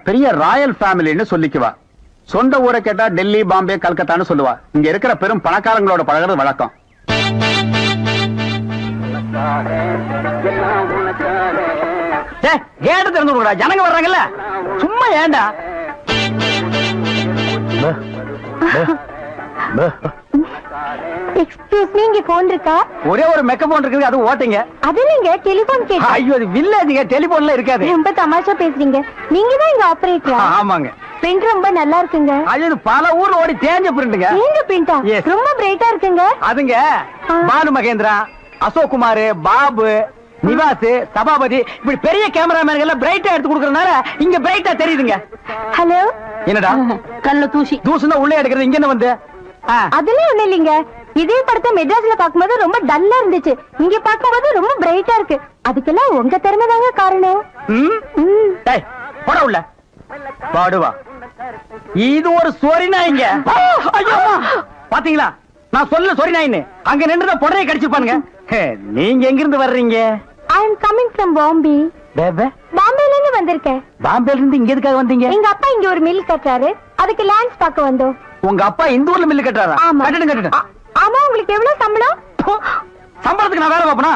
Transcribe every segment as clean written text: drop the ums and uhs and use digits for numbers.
பெரிய ராயல் ஃபேமிலின்னு சொல்லிக்குவா. சொந்த ஊரை கேட்டா டெல்லி, பாம்பே, கல்கத்தான்னு சொல்லுவா. இங்க இருக்கிற பெரும் பணக்காரங்களோட பழகிறது வழக்கம். கேட்டு திறந்து விடுடா, ஜனங்க வர்றாங்கல்ல. சும்மா ஏண்டா எக்ஸ்கியூஸ் மீ, இங்க போன் இருக்கா? ஒரே ஒரு மெக்க போன் இருக்குது, அது ஓட்டுங்க. அது நீங்க டெலிபோன் கேட்டா? ஐயோ, அது வில்லேஜ்ங்க, டெலிபோன்ல இருக்காது. ரொம்ப தமாஷா பேசுறீங்க. நீங்க தான் இங்க ஆபரேட்டரா? ஆமாங்க. பிரிண்ட் ரொம்ப நல்லா இருக்குங்க. அது பல ஊர்ல ஓடி தேஞ்ச பிரிண்ட்ங்க. நீங்க பிரிண்டா? ரொம்ப பிரைட்டா இருக்குங்க. அதுங்க பாலு மகேந்திரா, அசோக் குமார், பாபு, நிவாஸ், சபாபதி, இப்படி பெரிய கேமராமேன் எல்லாம் பிரைட்டா எடுத்து கொடுக்கறதுனால இங்க பிரைட்டா தெரியுதுங்க. ஹலோ. என்னடா கல்ல தூசி? தூசுனா உள்ளே எடுக்கிறது, இங்க என்ன வந்து? அதெல்லாம் ஒண்ணு இல்லைங்க. இதே படத்தை மெட்ராஸ்ல பாக்கும்போது ரொம்ப டல்லா இருந்துச்சு, இங்க பாக்கும்போது ரொம்ப பிரைட்டா இருக்கு. அதுக்கெல்லாம் உங்க திறமை தாங்க காரணம். போட உள்ள பாடுவா. இது ஒரு சொரி நாய்ங்க. பாத்தீங்களா, நான் சொல்ல சொரி நாயின்னு. அங்க நின்று புடரையை கடிச்சுப்பானுங்க. நீங்க எங்க இருந்து வர்றீங்க? ஐ அம் கமிங் ஃப்ரம் பாம்பே. பாம்பேல இருந்து வந்திருக்கேன். பாம்பேல இருந்து இங்க எதுக்காக வந்தீங்க? எங்க அப்பா இங்க ஒரு மில் கட்டுறாரு, அதுக்கு லேண்ட்ஸ் பார்க்க வந்தோம். உங்க அப்பா இந்த ஊர்ல மில் கட்டுறாரா? கட்டிட்டு. ஆமா. உங்களுக்கு எவ்வளவு சம்பளம்? சம்பளத்துக்கு நான் வேலை பார்ப்பனா?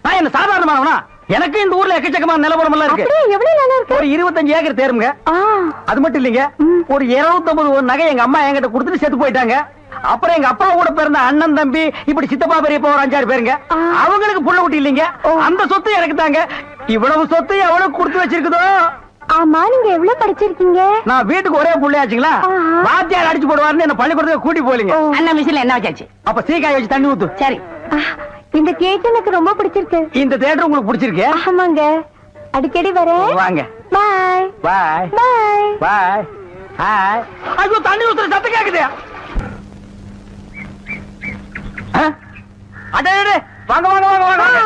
நான் என்ன சாதாரணமானவனா? எனக்கு இந்த ஊர்ல எக்கச்சக்கமான நிலவரம் எல்லாம் இருக்கு. எவ்வளவு நிலம் இருக்கு? ஒரு 25 ஏக்கர் தேருங்க. அது மட்டும் இல்லைங்க, ஒரு 250 நகை எங்க அம்மா என்கிட்ட கொடுத்துட்டு செத்து போயிட்டாங்க. அப்புறம் எங்க அப்பா கூட பிறந்த அண்ணன், தம்பி, இப்படி சித்தப்பா, பெரியப்பா ஒரு 5-6 பேருங்க. அவங்களுக்கு புள்ள குட்டி இல்லைங்க. அந்த சொத்து எனக்கு தாங்க. இவ்வளவு சொத்து எவ்வளவு கொடுத்து வச்சிருக்குதோ. ஆமா, நீங்க எவ்வளவு படிச்சிருக்கீங்க? நான் வீட்டுக்கு ஒரே புள்ளையாச்சுங்களா, வாத்தியார் அடிச்சு போடுவாருன்னு என்ன பள்ளிக்கூடத்துக்கு கூட்டி போலீங்க. அண்ணா மிஷின்ல என்ன வச்சாச்சு? அப்ப சீக்காய் வச்சு தண்ணி ஊத்து. சரி. இந்த தியேட்டர் எனக்கு ரொம்ப பிடிச்சிருக்கு. இந்த தியேட்டர் உங்களுக்கு பிடிச்சிருக்கு? ஆமாங்க, அடிக்கடி வரேன். வாங்க. பாய் பாய் பாய் பாய். ஹாய். ஐயோ, தண்ணி ஊத்துற சத்தம் கேக்குது. அடே, வாங்க வாங்க வாங்க வாங்க.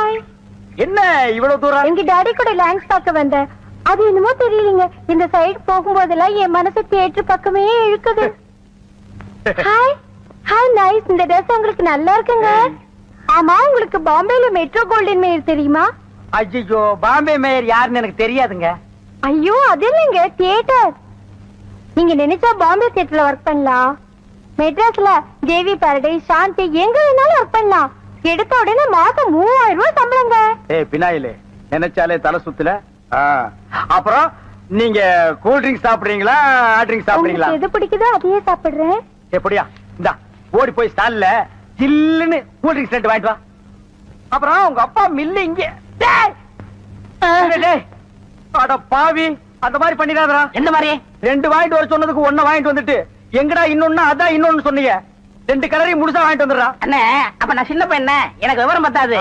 என்ன இவ்வளவு தூரம்? எங்க டாடி கூட லேண்ட்ஸ் பார்க்க வந்தேன். அது என்னமோ தெரியலீங்க, இந்த சைடு போகும்போதெல்லாம் என் மனசு தியேட்டர் பக்கமே இழுக்குது. Hi hi, nice. இந்த ட்ரெஸ் உங்களுக்கு நல்லா இருக்குங்க. ஆமா, உங்களுக்கு பாம்பேல மெட்ரோ கோல்டன் மேயர் தெரியுமா? ஐயோ, பாம்பே மேயர் யாருன்னு எனக்கு தெரியாதுங்க. ஐயோ, அது இல்லைங்க, தியேட்டர். நீங்க நினைச்சா பாம்பே தியேட்டர்ல ஒர்க் பண்ணலாம். மெட்ராஸ்ல ஜேவி பாரடைஸ், சாந்தி, எங்க வேணாலும் ஒர்க் பண்ணலாம். எடுத்த உடனே மாசம் 3000 ரூபாய் சம்பளங்க. பினாயிலே நினைச்சாலே தலை சுத்துல. அப்புறம் நீங்க கூல் ட்ரிங்க்ஸ் சாப்பிடுறீங்களா, ஹாட் ட்ரிங்க்ஸ் சாப்பிடுறீங்களா? எது பிடிக்குதோ அதையே சாப்பிடுறேன். எப்படியா? இந்தா ஓடி போய் ஸ்டால்ல ஜில்லுன்னு கூல் ட்ரிங்க்ஸ் ரெண்டு வாங்கிட்டு வா. அப்புறம் உங்க அப்பா மில்லு இங்க. அட பாவி, அந்த மாதிரி பண்ணிடாதடா. எந்த மாதிரி? 2 வாங்கிட்டு வர சொன்னதுக்கு 1 வாங்கிட்டு வந்துட்டு எங்கடா இன்னொன்னு அதான் இன்னொன்னு சொன்னீங்க. 2 கலரையும் முழுசா வாங்கிட்டு வந்துடுறா. அண்ணே, அப்ப நான் சின்ன பையன், எனக்கு விவரம் பத்தாது.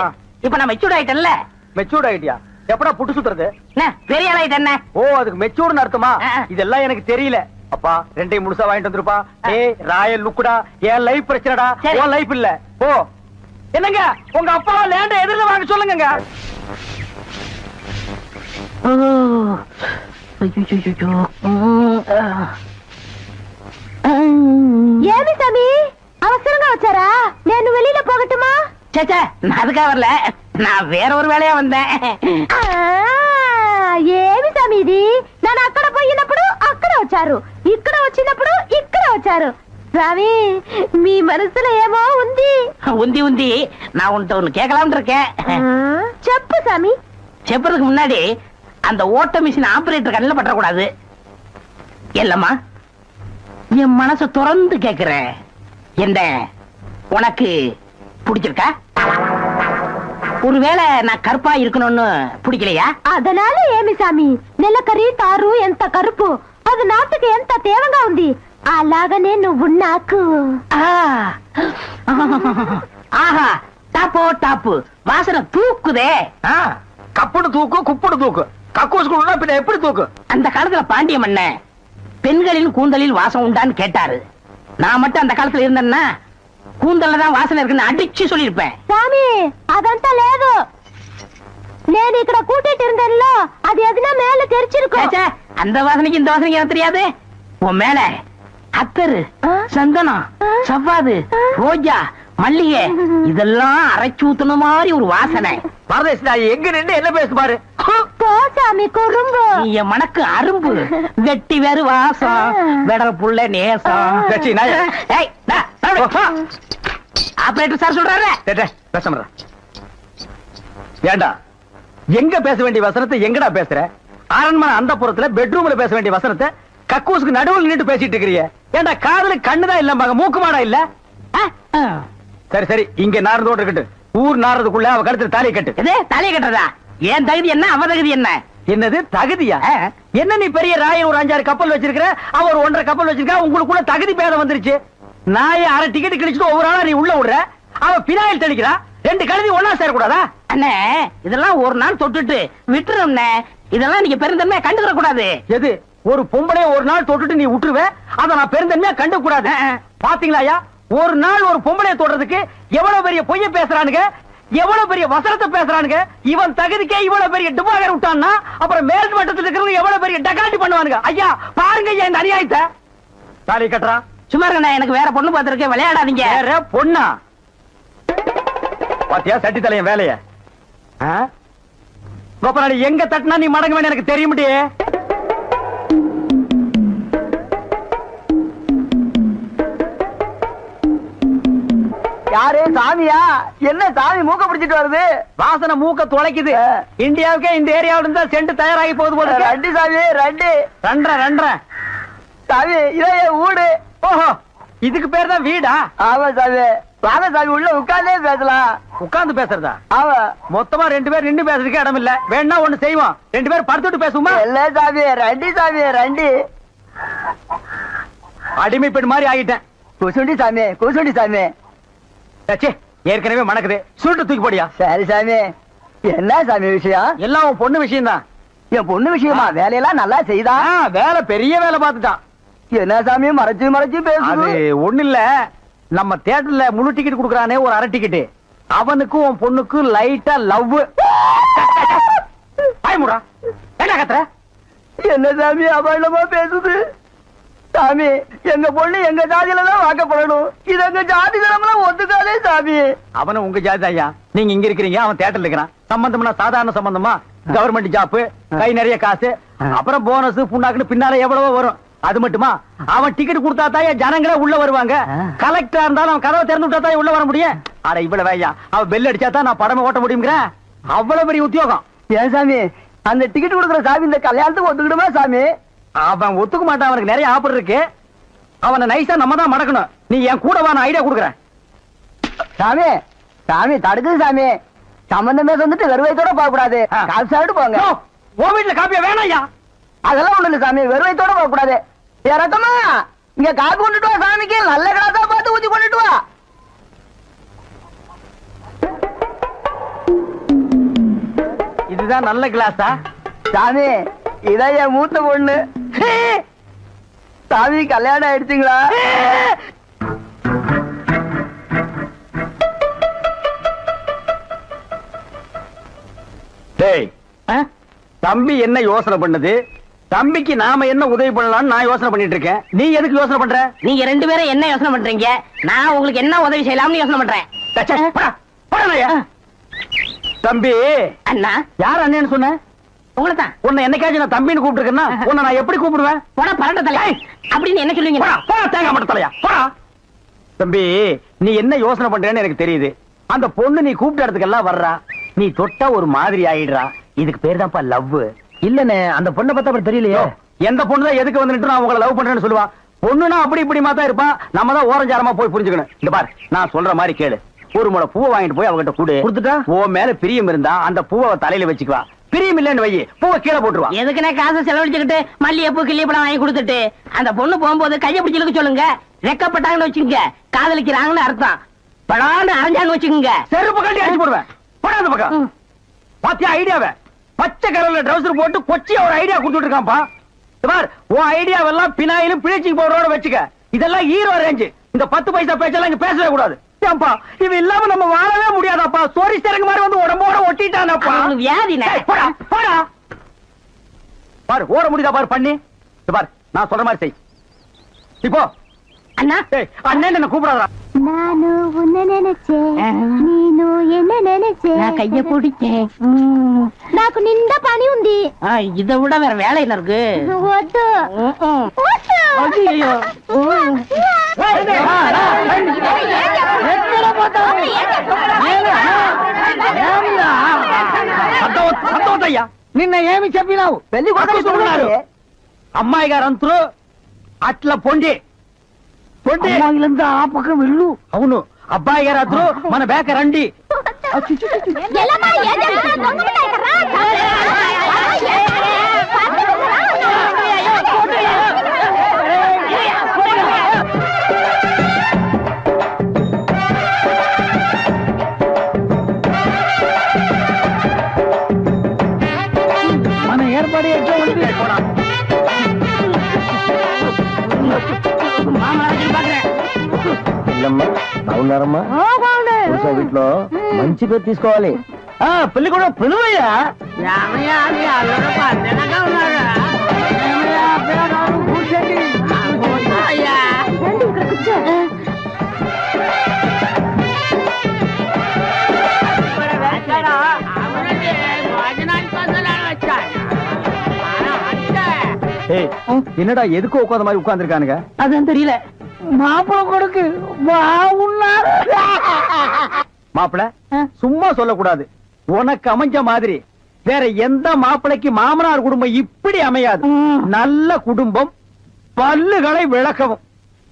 இப்ப நான் மெச்சூர்ட் ஆயிட்டேன்ல. மெச்சூர்ட் ஆயிட்டியா? எப்படா புட்டு சுத்துறது? பெரிய ஆள் ஆயிட்டேன். ஓ, அதுக்கு மெச்சூர்னு அர்த்தமா? இதெல்லாம் எனக்கு தெரியல. அப்பா 2 முழுசா வாங்கிட்டு வந்துருப்பா. ராயல் லுக்குடா. என் லைஃப் பிரச்சனைடா, உன் லைஃப் இல்ல. ஓ, என்னங்க உங்க அப்பா லேண்ட எதிரில வாங்க சொல்லுங்க. ஏமி சாமி, அவசரமா வச்சாரா? நான் வெளியில போகட்டுமா? சேச்சே, நான் அதுக்காக வரல, நான் வேற ஒரு வேலையா வந்தேன். ఏమి స్వామి ఇది? నేను అక్కడ పోయినప్పుడు అక్కడ వచ్చారు, ఇక్కడ వచ్చినప్పుడు ఇక్కడ వచ్చారు. స్వామి, మీ మనసులో ఏమో ఉంది. உந்தி உந்தி, நான் உன்கிட்ட ஒண்ணு கேட்கலாம்னு இருக்கேன். చెప్పు స్వామి. செப்பறதுக்கு முன்னாடி அந்த ஓட்ட மிஷின் ஆபரேட்டர் கண்ணில் பற்றக்கூடாது. இல்லம்மா, என் மனசை திறந்து கேக்குறேன். என்ன உனக்கு பிடிச்சிருக்கா? ஒருவேளை நான் கருப்பா இருக்கணும்னு பிடிக்கலையா? அதனால ఏమి స్వామి, నెలకరి తారు ఎంత కరుపు, అది నాటుకు ఎంత తేవంగా ఉంది. అలాగనే నువ్వు నాకు. ஆஹா, டாப்போ டாப்பு, வாசனை தூக்குதே. கப்புடு தூக்கு, குப்புடு தூக்கு, கக்கூஸ் குடுனா பின்ன எப்படி தூக்கு? அந்த காலத்துல பாண்டிய மன்னன் பெண்களின் கூந்தலில் வாசம் உண்டான்னு கேட்டாரு. நான் மட்டும் அந்த காலத்துல இருந்தேன்னா கூந்தல்ல தான் வாசனை இருக்குன்னு அடிச்சு சொல்லிருப்பேன். స్వామి, అదంతా లేదు. నేను ఇక్కడ కూటిட்டிருந்தேன்ல, அது எதுனா மேல தெரிச்சிருக்கும். அந்த வாசனைக்கு இந்த வாசனைக்கு எனக்கு தெரியாது. உன் மேல அத்தரு, சந்தனம், சவ்வாது, ரோஜா, மல்லிகை இதெல்லாம் அரைச்சு ஊத்துன மாதிரி ஒரு வாசனை. பரதேசி நாய் எங்க நின்று என்ன பேசு பாரு. போ சாமி குறும்பு. நீ என் மனக்கு அரும்பு வெட்டி வேறு வாசம் வெடல் புள்ள நேசம். சச்சி, நாய். ஏய், டா, நடு. ஆபரேட்டர் சார் சொல்றாரு. பேச ஏண்டா எங்க பேச வேண்டிய வசனத்தை எங்கடா பேசுற? அரண்மனை அந்த புறத்துல பெட்ரூம்ல பேச வேண்டிய வசனத்தை கக்கூசுக்கு நடுவில் நின்று பேசிட்டு இருக்கிறீங்க. ஏண்டா காதுல கண்ணுதான் இல்லம்பாங்க, மூக்கு மாடா இல்ல? சரி சரி, இங்க நாரதோடு இருக்கட்டும். ஊர் நாரதுக்குள்ள அவ கழுத்துல தாலியை கட்டு. எது தலையை கட்டுறதா? ஏன் தகுதி என்ன, அவ தகுதி என்ன? என்னது தகுதியா? என்ன நீ பெரிய ராயன் ஒரு 5-6 கப்பல் வச்சிருக்கிற, அவர் 1.5 கப்பல் வச்சிருக்கா, உங்களுக்குள்ள தகுதி பேதம் வந்துருச்சு. நாயை அரை டிக்கெட் கிழிச்சிட்டு ஒவ்வொரு ஆளா நீ உள்ள விடுற, அவ பினாயில் தெளிக்கிறா. 2 கழுதி ஒன்னா சேரக்கூடாதா? அண்ணே இதெல்லாம் ஒரு நாள் தொட்டுட்டு விட்டுரும். இதெல்லாம் நீங்க பெருந்தன்மையா கண்டுக்கிற கூடாது. எது ஒரு பொம்பளைய ஒரு நாள் தொட்டுட்டு நீ விட்டுருவ, அத நான் பெருந்தன்மையா கண்டு கூடாது. பாத்தீங்களா ஐயா, ஒரு நாள் ஒரு பொம்பளைய தொடுறதுக்கு எவ்வளவு பெரிய பொய்ய பேசுறானுங்க, எவ்வளவு பெரிய வசனத்தை பேசுறானுங்க. இவன் தகுதிக்கே இவ்வளவு பெரிய டுபாகர் விட்டான்னா அப்புறம் மேல் மட்டத்தில் இருக்கிறவங்க எவ்வளவு பெரிய டகாட்டி பண்ணுவானுங்க. ஐயா பாருங்க ஐயா இந்த அநியாயத்தை. தாலி கட்டுறா. சும்மா இருங்க, எனக்கு வேற பொண்ணு பார்த்திருக்கேன், விளையாடாதீங்க. வேற பொண்ணா? பாத்தியா சட்டி தலையன் வேலைய? கோபநாடி எங்க தட்டினா நீ மடங்க வேணும் எனக்கு தெரிய முடியே. யாரு சாமியா? என்ன சாமி மூக்க பிடிச்சிட்டு வருது? வாசனை மூக்க தொலைக்குது. இந்தியாவுக்கே இந்த ஏரியாவில இருந்தா சென்ட் தயாராகி போகுது போல. ரெண்டு சாமி ரெண்டு. ரெண்டரை சாமி இதே வீடு. ஓஹோ, இதுக்கு பேர் தான் வீடா? ஆமா சாமி. வாங்க சாமி உள்ள உட்கார்ந்தே பேசலாம். உட்கார்ந்து பேசுறதா? ஆமா. மொத்தமா 2 பேர் நின்று பேசுறதுக்கு இடம் இல்ல. வேணா ஒண்ணு செய்வோம், 2 பேர் படுத்துட்டு பேசுவோமா? இல்ல சாமி ரெண்டு சாமி ரெண்டு. அடிமை பெண் மாதிரி ஆகிட்டேன். குசுண்டி சாமி குசுண்டி சாமி. சச்சே, ஏற்கனவே மணக்குது, சுருட்டு தூக்கி போடியா. சரி சாமி. என்ன சாமி விஷயம்? எல்லாம் உன் பொண்ணு விஷயம் தான். என் பொண்ணு விஷயமா? வேலையெல்லாம் நல்லா செய்தா? வேலை பெரிய வேலை பார்த்துட்டான். என்ன சாமி மறைச்சு மறைச்சு அது பேசுது? ஒண்ணு இல்ல, நம்ம தியேட்டர்ல முழு டிக்கெட் குடுக்கறானே ஒரு அரை டிக்கெட், அவனுக்கும் உன் பொண்ணுக்கும் லைட்டா லவ். பயமுடா, என்ன கத்துற? என்ன சாமி அபாண்டமா பேசுது? சாமி எங்க பொண்ணு எங்க ஜாதியில தான் வாக்கப்படணும். இது எங்க ஜாதி தரமெல்லாம் ஒத்துக்காதே சாமி. அவன உங்க ஜாதி ஐயா, நீங்க இங்க இருக்கிறீங்க, அவன் தியேட்டர்ல இருக்கிறான். சம்பந்தம்னா சாதாரண சம்பந்தமா? கவர்மெண்ட் ஜாப், கை நிறைய காசு, அப்புறம் போனஸ் புண்ணாக்குன்னு பின்னால எவ்வளவோ வரும். அது மட்டுமா, அவன் டிக்கெட் கொடுத்தா தான் ஜனங்களே உள்ள வருவாங்க. கலெக்டரா இருந்தாலும் அவன் கதவை திறந்து விட்டா தான் உள்ள வர முடியும். அட இவ்வளவு ஐயா, அவன் பெல் அடிச்சா தான் நான் படமே ஓட்ட முடியுங்கிற அவ்வளவு பெரிய உத்தியோகம். ஏன் சாமி அந்த டிக்கெட் கொடுக்குற சாமி இந்த கல்யாணத்துக்கு ஒத்துக்கிடுமா சாமி? அவன் ஒத்துக்க மாட்டான், அவனுக்கு நிறைய ஆஃபர் இருக்கு. அவனை நைஸா நம்ம தான் மடக்கணும். நீ என் கூட வா, நான் ஐடியா கொடுக்குறேன். சாமி சாமி தடுக்குது சாமி. சம்பந்தமே வந்துட்டு வெறுவைத்தோட போக கூடாது, காசு சாப்பிட்டு போங்க. உன் வீட்டுல காப்பியா வேணாம் ஐயா. அதெல்லாம் ஒண்ணு இல்ல சாமி, வெறுவைத்தோட போக கூடாது. இறக்கமா இங்க காப்பி கொண்டுட்டு வா சாமிக்கு, நல்ல கிளாஸா பார்த்து ஊத்தி கொண்டுட்டு வா. இதுதான் நல்ல கிளாஸா? சாமி இதான் என் மூத்த பொண்ணு. சாமி கல்யாணம் ஆயிடுச்சுங்களா? டேய், தம்பி என்ன யோசனை பண்ணது? தம்பிக்கு நாம என்ன உதவி பண்ணலாம்னு நான் யோசனை பண்ணிட்டு இருக்கேன். நீ எதுக்கு யோசனை பண்ற? நீங்க 2 பேரும் என்ன யோசனை பண்றீங்க? நான் உங்களுக்கு என்ன உதவி செய்யலாம்னு யோசனை பண்றேன். டச்சே, போடா, போடா ஐயா. தம்பி அண்ணா யார் அண்ணன்னு சொன்ன? உங்களை தான். உன்னை என்னைக்காச்சும் நான் தம்பின்னு கூப்பிட்டுருக்கேன்னா உன்னை நான் எப்படி கூப்பிடுவேன்? போடா பரட்ட தலை அப்படின்னு என்ன சொல்லுவீங்க? போடா, போடா, தேங்காய் மட்டும் தலையா, போடா. தம்பி நீ என்ன யோசனை பண்றேன்னு எனக்கு தெரியுது. அந்த பொண்ணு நீ கூப்பிட்ட இடத்துக்கெல்லாம் வர்றா, நீ தொட்டா ஒரு மாதிரி ஆயிடுறா. இதுக்கு பேர் தான்ப்பா லவ். இல்லண்ணே அந்த பொண்ணை பார்த்தா அப்புறம் தெரியலையே. எந்த பொண்ணு தான் எதுக்கு வந்துட்டு நான் உங்களை லவ் பண்றேன்னு சொல்லுவா? பொண்ணுனா அப்படி இப்படிமா தான் இருப்பான். நம்ம தான் ஓரஞ்சாரமா போய் புரிஞ்சுக்கணும். இந்த பார், நான் சொல்ற மாதிரி கேளு. ஒரு முளை பூவை வாங்கிட்டு போய் அவகிட்ட கூடு. கொடுத்துட்டா உன் மேல பிரியம் இருந்தா அந்த பூவை தலையில வச்சுக்குவா. பிரியம் இல்லன்னு வை, பூவை கீழே போட்டுருவா. எதுக்குனே காசு செலவழிச்சுக்கிட்டு மல்லிகைப்பூ கிள்ளிப்பழம் வாங்கி கொடுத்துட்டு அந்த பொண்ணு போகும்போது கையை பிடிச்சு இழுக்க சொல்லுங்க. ரெக்கப்பட்டாங்கன்னு வச்சுக்கோங்க, காதலிக்கிறாங்கன்னு அர்த்தம். படான்னு அரைஞ்சான்னு வச்சுக்கோங்க, செருப்பு கட்டி அடிச்சு போடுவேன். போடாத பக்கம். பாத்தியா ஐடியாவை? பச்சை கலர்ல ட்ரவுசர் போட்டு கொச்சியா ஒரு ஐடியா கொடுத்துட்டு இருக்கான்ப்பா. பார், உன் ஐடியாவெல்லாம் பினாயிலும் பிளீச்சிங் பவுடரோட வச்சுக்க. இதெல்லாம் ஹீரோ ரேஞ்சு. இந்த 10 பைசா பேச்செல்லாம் இங்க பேசவே கூடாது. ஏன்பா இது இல்லாம நம்ம வாழவே முடியாதாப்பா. சோரி சரங்கு மாதிரி வந்து உடம்போட ஒட்டிட்டானப்பா. வியாதினே. போடா போடா. பாரு ஓட முடியுதா பாரு பண்ணி. பாரு நான் சொல்ற மாதிரி செய். இப்போ அண்ணா அண்ணன் என்ன கூப்பிடாதா? நானு உன்னை நினைச்சேன் நீனு என்ன நினைச்சேன் நான் கைய பிடிச்சேன் నాకు నిండా పని ఉంది இதை விட வேற வேலை என்ன இருக்கு వద్దు ஐயோ సంతోషయ్యా నిన్న ఏమి చెప్పినావు పెళ్లి కొడుకున్నారు అమ్మాయి గారు అంతరు అట్లా పొండి పొండి అమ్మాయిలంతా ఆ పక్కన వెళ్ళు అవును అబ్బాయి గారు అద్దరు మన బేక రండి ఎల్లమ్మా, ఏం చేస్తున్నావు? దొంగముండా ఇక్కడ రా. మన ఏర్పడి ఎట్లా ఉంది అవునారమ్మా వీటిలో మంచి పేరు తీసుకోవాలి పెళ్లి కూడా పిలువయ్యా రండి, ఇక్కడ కూర్చో. என்னடா எதுக்கு உட்காந்த மாதிரி உட்கார்ந்துருக்கானுங்க அதான் தெரியல மாப்பிள கொடுக்கு வாவுன்னாரு மாப்பிள சும்மா சொல்லக்கூடாது உனக்கு அமைஞ்ச மாதிரி வேற எந்த மாப்பிளைக்கு மாமனார் குடும்பம் இப்படி அமையாது நல்ல குடும்பம் பல்லுகளை விளக்கவும்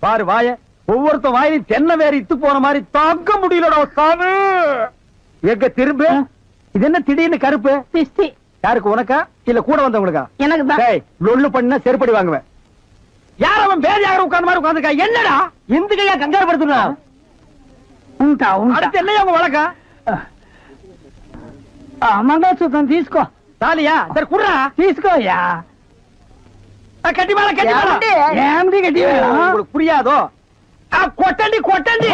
பாரு வாய ஒவ்வொருத்த வாயிலும் தென்னை வேற இத்து போன மாதிரி தாக்க முடியலடா சாமி எங்க திரும்ப இது என்ன திடீர்னு கருப்பு பிஸ்தி யாருக்கு உனக்கா இல்ல கூட வந்தவங்களுக்கா எனக்கு தான் டேய் லொள்ளு பண்ணா செருப்படி வாங்குவேன் யார் அவன் பேர் யாரும் உட்கார்ந்த மாதிரி உட்கார்ந்துருக்கா என்னடா எந்துக்கையா கங்காரு படுத்துனா ఉంటా ఉంటా அடுத்து என்னையா உங்க வழக்கா మంగళసూత్రం తీసుకో தாலியா சரி குடுறா తీసుకోయ్యా கட்டி மேல கட்டி மேல ఏమిటి గట్టి உங்களுக்கு புரியாதோ கொட்டண்டி கொட்டண்டி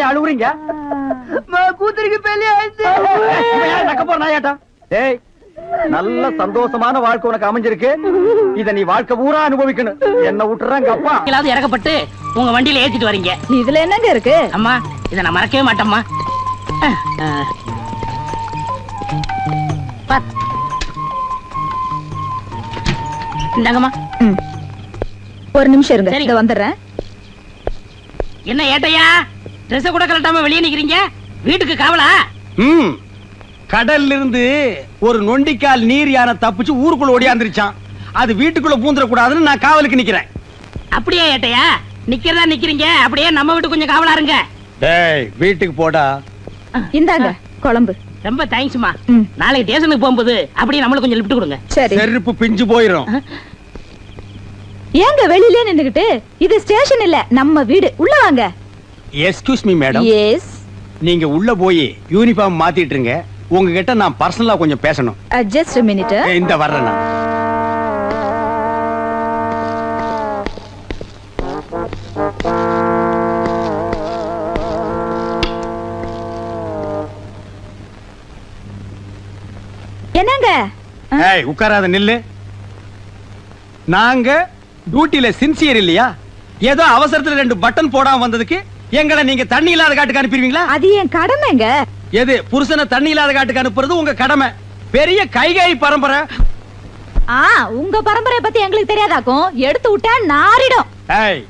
அழுகுறீங்க కూతురికి పెళ్లి అయితే நக்க போற நாயாட்டா டேய் நல்ல சந்தோஷமான வாழ்க்கை உனக்கு அமைஞ்சிருக்கு இத நீ வாழ்க்கை பூரா அனுபவிக்கணும் என்ன விட்டுறாங்க அப்பா எல்லாரும் இறக்கப்பட்டு உங்க வண்டியில ஏத்திட்டு வரீங்க இதுல என்னங்க இருக்கு அம்மா இத நான் மறக்கவே மாட்டேம்மா இந்தாங்கம்மா ஒரு நிமிஷம் இருங்க சரி. இத வந்துடுறேன் என்ன ஏட்டையா ட்ரெஸ் கூட கலட்டாம வெளியே நிக்கிறீங்க வீட்டுக்கு காவலா கடல்ல இருந்து ஒரு நொண்டிக்கால் நீர் யானை தப்பிச்சு ஊருக்குள்ள ஓடியாந்துருச்சான் அது வீட்டுக்குள்ள பூந்துட கூடாதுன்னு நான் காவலுக்கு நிக்கிறேன் அப்படியே ஏட்டையா நிக்கிறதா நிக்கிறீங்க அப்படியே நம்ம வீட்டு கொஞ்சம் காவலா இருங்க டேய் வீட்டுக்கு போடா இந்தாங்க குழம்பு ரொம்ப தேங்க்ஸ்மா ம். நாளைக்கு ஸ்டேஷனுக்கு போகும்போது அப்படியே நம்மளுக்கு கொஞ்சம் லிஃப்ட் கொடுங்க சரி செருப்பு பிஞ்சு போயிரும் ஏங்க வெளியிலே நின்னுகிட்டு இது ஸ்டேஷன் இல்ல நம்ம வீடு உள்ள வாங்க எஸ்கியூஸ் மீ மேடம் எஸ் நீங்க உள்ள போய் யூனிஃபார்ம் மாத்திட்டு இருங்க உங்ககிட்ட நான் பர்சனலா கொஞ்சம் பேசணும் ஜஸ்ட் மினிட் இந்த வர்றேன் நான் என்னங்க ஏய் உட்காராத நில்லு நாங்க டியூட்டில சின்சியர் இல்லையா ஏதோ அவசரத்துல 2 பட்டன் போடாம வந்ததுக்கு எங்களை நீங்க தண்ணி இல்லாத காட்டுக்கு அனுப்பிடுவீங்களா அது என் கடமைங்க எது புருஷனை தண்ணி இல்லாத காட்டுக்கு அனுப்புறது உங்க கடமை பெரிய கைகாய் பரம்பரை உங்க பரம்பரை பத்தி எங்களுக்கு தெரியாதாக்கும் எடுத்து விட்டா நாரிடும் ஏய்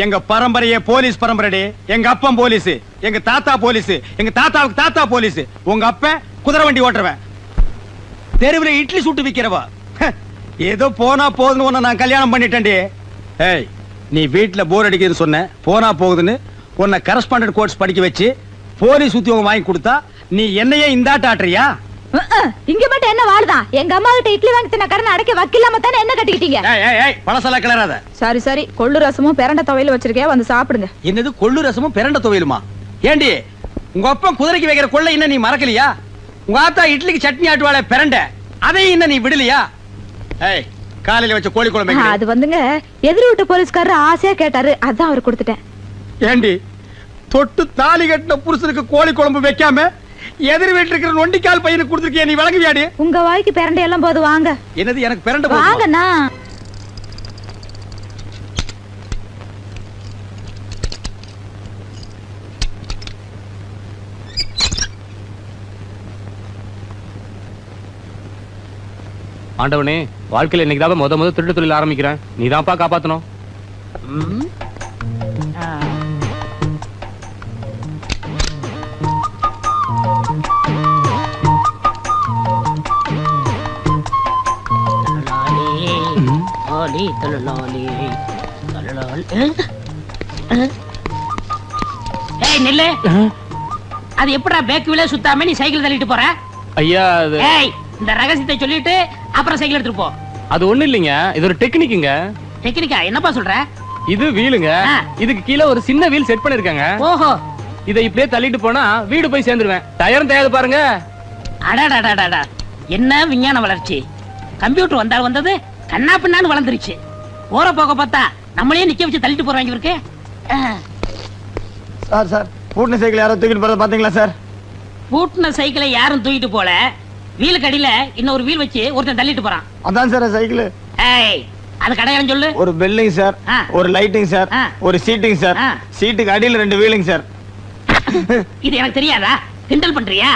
எங்க பரம்பரையே போலீஸ் பரம்பரைடே எங்க அப்பன் போலீஸ் எங்க தாத்தா போலீஸ் எங்க தாத்தாவுக்கு தாத்தா போலீஸ் உங்க அப்பன் குதிரை வண்டி ஓட்டுறவன் தெருவுல இட்லி சுட்டு விக்கிறவா ஏதோ போனா போதுன்னு உன்னை நான் கல்யாணம் பண்ணிட்டேன்டி ஏய் நீ வீட்டுல போர் அடிக்குதுன்னு சொன்ன போனா போகுதுன்னு உன்னை கரஸ்பாண்டன்ட் கோர்ஸ் படிக்க வச்சு போலீஸ் உத்தியோகம் வாங்கி கொடுத்தா நீ என்னையே இந்தாட்ட ஆட்டுறியா இங்க மட்டும் என்ன வாழுதான் எங்க அம்மா கிட்ட இட்லி வாங்கி தின்ன கடனை அடைக்க வக்கில்லாம தானே என்ன கட்டிக்கிட்டீங்க ஏய் ஏய் ஏய் பழசெல்லாம் கிளறாத சரி சரி கொள்ளு ரசமும் பிரண்ட துவையில வச்சிருக்கேன் வந்து சாப்பிடுங்க என்னது கொள்ளு ரசமும் பிரண்ட துவையலுமா ஏண்டி உங்க அப்பன் குதிரைக்கு வைக்கிற கொள்ளை என்ன நீ மறக்கலையா உங்க ஆத்தா இட்லிக்கு சட்னி ஆட்டுவாளே பிரண்ட அதையும் இன்னும் நீ விடலையா ஏய் காலையில வச்ச கோழி குழம்பு அது வந்துங்க எதிர் வீட்டு போலீஸ்காரர் ஆசையா கேட்டாரு அதான் அவர் கொடுத்துட்டேன். ஏண்டி தொட்டு தாலி கட்டின புருஷனுக்கு கோழி குழம்பு வைக்காம எதிர் வீட்டுல இருக்கிற நொண்டிக்கால் பையனுக்கு கொடுத்துருக்கிய, நீ வழங்குவியாடி? உங்க வாய்க்கு பிரண்டை எல்லாம் போது வாங்க. என்னது எனக்கு பிரண்டை போதுமா? வாங்கண்ணா. ஆண்டவனே, வாழ்க்கையில இன்னைக்கு தான் முத திருட்டு தொழில் ஆரம்பிக்கிறேன். நீதான்ப்பா காப்பாத்தணும். நில்லு. அது எப்படா பேக் வீல சுத்தாம நீ சைக்கிள் தள்ளிட்டு போற? ஐயா, இந்த ரகசியத்தை சொல்லிட்டு அப்புறம் சைக்கிள் எடுத்துட்டு போ. அது ஒண்ணு இல்லைங்க, இது ஒரு டெக்னிக்குங்க. டெக்னிக்கா? என்னப்பா சொல்ற? இது வீலுங்க. இதுக்கு கீழே ஒரு சின்ன வீல் செட் பண்ணிருக்காங்க. ஓஹோ. இதை இப்படியே தள்ளிட்டு போனா வீடு போய் சேர்ந்துருவேன். டயரும் தேயாது பாருங்க. அடாடாடாடா, என்ன விஞ்ஞான வளர்ச்சி! கம்ப்யூட்டர் வந்தது கண்ணா பின்னான்னு வளர்ந்துருச்சு. போற போக பார்த்தா நம்மளே நிக்க வச்சு தள்ளிட்டு போறாங்க இவருக்கு. சார் பூட்டின சைக்கிள் யாரோ தூக்கிட்டு போறத பாத்தீங்களா சார்? பூட்டின சைக்கிளை யாரும் தூக்கிட்டு போல. வீல் கடியில இன்னொரு வீல் வச்சு ஒருத்தன் தள்ளிட்டு போறான். அதான் சார் சைக்கிள். ஏய், அது கடையாளம் சொல்லு. ஒரு பெல்லிங் சார், ஒரு லைட்டிங் சார், ஒரு சீட்டிங் சார், சீட்டுக்கு அடியில 2 வீலிங் சார். இது எனக்கு தெரியாதா? கிண்டல் பண்றியா?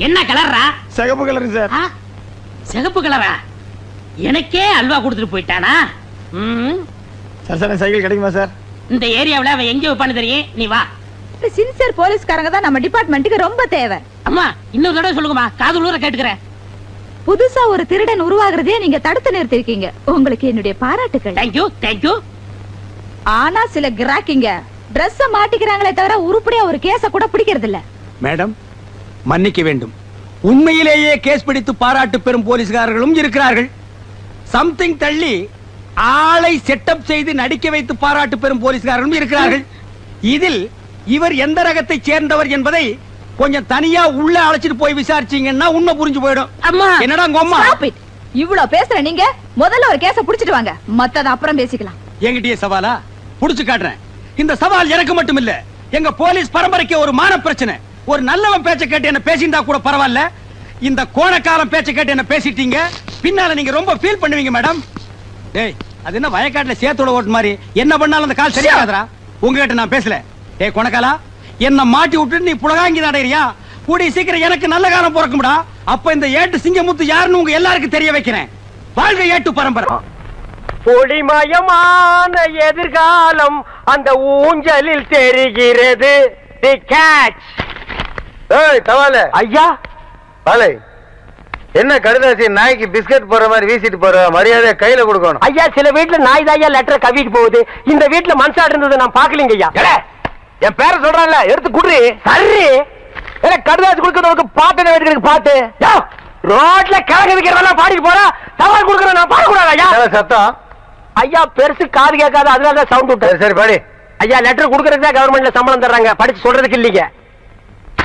என்ன கலர்ரா? சிகப்பு கலர் சார். சிகப்பு கலரா? எனக்கே அல்வா கொடுத்துட்டு போயிட்டானா? சார் சைக்கிள் கிடைக்குமா சார்? இந்த ஏரியாவுல அவன் எங்க வைப்பான்னு தெரியும். நீ வா. சின்சியர் போலீஸ்காரங்க தான் நம்ம டிபார்ட்மெண்ட்டுக்கு ரொம்ப தேவை. அம்மா, இன்னொரு தடவை சொல்லுங்கம்மா, காது உள்ள கேட்டுக்கிறேன். புதுசா ஒரு திருடன் உருவாகிறதே நீங்க தடுத்து நிறுத்திருக்கீங்க. உங்களுக்கு என்னுடைய பாராட்டுகள். Thank you thank you. ஆனா சில கிராக்கிங்க Dress மாட்டிக்கிறாங்களே தவிர உருப்படியா ஒரு கேஸ கூட பிடிக்கிறது இல்ல. மேடம், மன்னிக்க வேண்டும். உண்மையிலேயே கேஸ் பிடித்து பாராட்டு பெறும் போலீஸ்காரர்களும் இருக்கிறார்கள். சம்திங் தள்ளி ஆளை செட்டப் செய்து நடிக்க வைத்து பாராட்டு பெறும் போலீஸ்காரர்களும் இருக்கிறார்கள். இதில் இவர் எந்த ரகத்தை சேர்ந்தவர் என்பதை கொஞ்சம் தனியா உள்ள அழைச்சிட்டு போய் விசாரிச்சீங்கன்னா உண்மை புரிஞ்சு போயிடும். அம்மா, என்னடா உங்க Stop it. இவ்வளவு பேசுற நீங்க முதல்ல ஒரு கேஸ புடிச்சிட்டு வாங்க, மத்தத அப்புறம் பேசிக்கலாம். என்கிட்டயே சவாலா? புடிச்சு காட்டுறேன். இந்த சவால் எனக்கு மட்டும் இல்ல, எங்க போலீஸ் பரம்பரைக்கு ஒரு மான பிரச்சனை. ஒரு நல்லவன் பேச்ச கேட்டு என்ன பேசிட்டா கூட பரவாயில்ல, இந்த கோணக்காலம் பேச்ச கேட்டு என்ன பேசிட்டீங்க, பின்னால நீங்க ரொம்ப ஃபீல் பண்ணுவீங்க மேடம். டேய், அது என்ன வயக்காட்டுல சேத்தோட ஓட்டு மாதிரி என்ன பண்ணாலும் அந்த கால் சரியாகாதரா? உங்ககிட்ட நான் பேசல. டேய் கோணக்காலா, என்ன மாட்டி விட்டு நீ புலகாங்கி நடைறியா? கூடி சீக்கிரம் எனக்கு நல்ல காலம் பிறக்கும்டா. அப்ப இந்த ஏட்டு சிங்கமுத்து யாருன்னு உங்க எல்லாருக்கும் தெரிய வைக்கிறேன். வாழ்க ஏட்டு பரம்பரை. ஒளிமயமான எதிர்காலம் அந்த ஊஞ்சலில் தெரிகிறது. தி கேட்ச். ஏய் தவால ஐயா, பாலை, என்ன கடுதாசி நாய்க்கு பிஸ்கட் போற மாதிரி வீசிட்டு போற? மரியாதை கையில கொடுக்கணும். ஐயா, சில வீட்டுல நாய் தாயா லெட்டர் கவிட்டு போகுது. இந்த வீட்டுல மனசாடு இருந்தது நான் பாக்கலீங்க ஐயா. என் பேரை சொல்றான்ல, எடுத்து குடுறி. சரி, கடுதாசி கொடுக்கறதுக்கு பாட்டு வைக்கிறதுக்கு பாட்டு. ரோட்ல கிழக்கு விக்கிறதெல்லாம் பாடிட்டு போறா. சவால் கொடுக்கற நான் பாடக்கூடாது ஐயா. சத்தம் ஐயா, பெருசு காது கேட்காது, அதனால சவுண்ட் விட்டு. சரி பாடி. ஐயா, லெட்டர் கொடுக்கறதுக்கு தான் கவர்மெண்ட்ல சம்பளம் தர்றாங்க, படிச்சு சொல்றதுக்கு இல்லீங்க.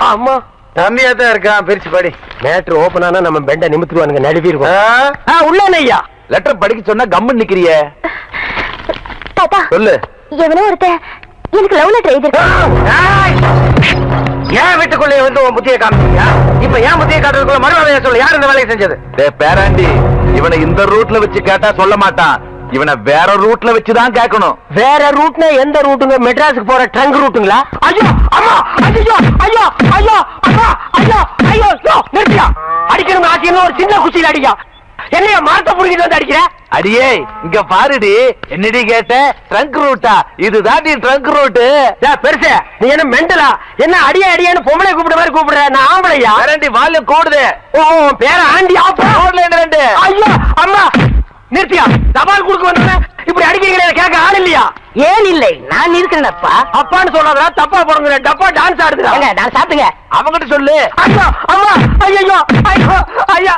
ஆமா, தம்பியா தான் இருக்கான், பிரிச்சு படி. மேட்ரு ஓபன் ஆனா நம்ம பெண்ட நிமித்துவானுங்க, நழுவி இருக்கும். உள்ள ஐயா லெட்டர் படிக்க சொன்னா கம்மன் நிக்கிறிய. தாத்தா, சொல்லு. எவனோ ஒருத்தன் எனக்கு லவ் லெட்டர் எழுதிருக்கான். ஏன் வீட்டுக்குள்ளே வந்து உன் புத்தியை காமிச்சீங்க? இப்ப ஏன் புத்தியை காட்டுறதுக்குள்ள மறுவாதையா சொல்லு, யார் இந்த வேலையை செஞ்சது? பேராண்டி, இவனை இந்த ரூட்ல வச்சு கேட்டா சொல்ல மாட்டான். இவனை வேற ரூட்ல வச்சுதான் கேட்கணும். வேற ரூட்னா எந்த ரூட்டுங்க? மெட்ராஸுக்கு போற ட்ரங்க் ரூட்டுங்களா? ஐயோ அம்மா, ஐயோ ஐயோ ஐயோ அம்மா, ஐயோ ஐயோ, நிறுத்தியா அடிக்கணும். ஆச்சின்னு ஒரு சின்ன குச்சியில அடிக்கா. என்னைய மரத்தை புடிக்கிட்டு வந்து அடிக்கிற? அடியே, இங்க பாருடி. என்னடி கேட்ட? ட்ரங்க் ரூட்டா? இதுதான் நீ ட்ரங்க் ரூட்டு. பெருசு, நீ என்ன மெண்டலா? என்ன அடியே அடியேன்னு பொம்பளை கூப்பிட மாதிரி கூப்பிடுற? நான் ஆம்பளையா? வேறண்டி வால்யூம் கூடுது. ஓ, பேர ஆண்டி ஆப்பா. ரெண்டு. ஐயோ அம்மா, நிறுத்தியா. தபால் கொடுக்க வந்தா இப்படி அடிக்கிறீங்களே, கேட்க ஆள் இல்லையா? ஏன் இல்லை, நான் இருக்கிறேன்ப்பா. அப்பான்னு சொல்லாதா, தப்பா போறங்க. டப்பா டான்ஸ் ஆடுதுடா. நான் சாப்பிட்டுங்க. அவங்கிட்ட சொல்லு. ஐயோ அம்மா, ஐயோ ஐயோ ஐயா.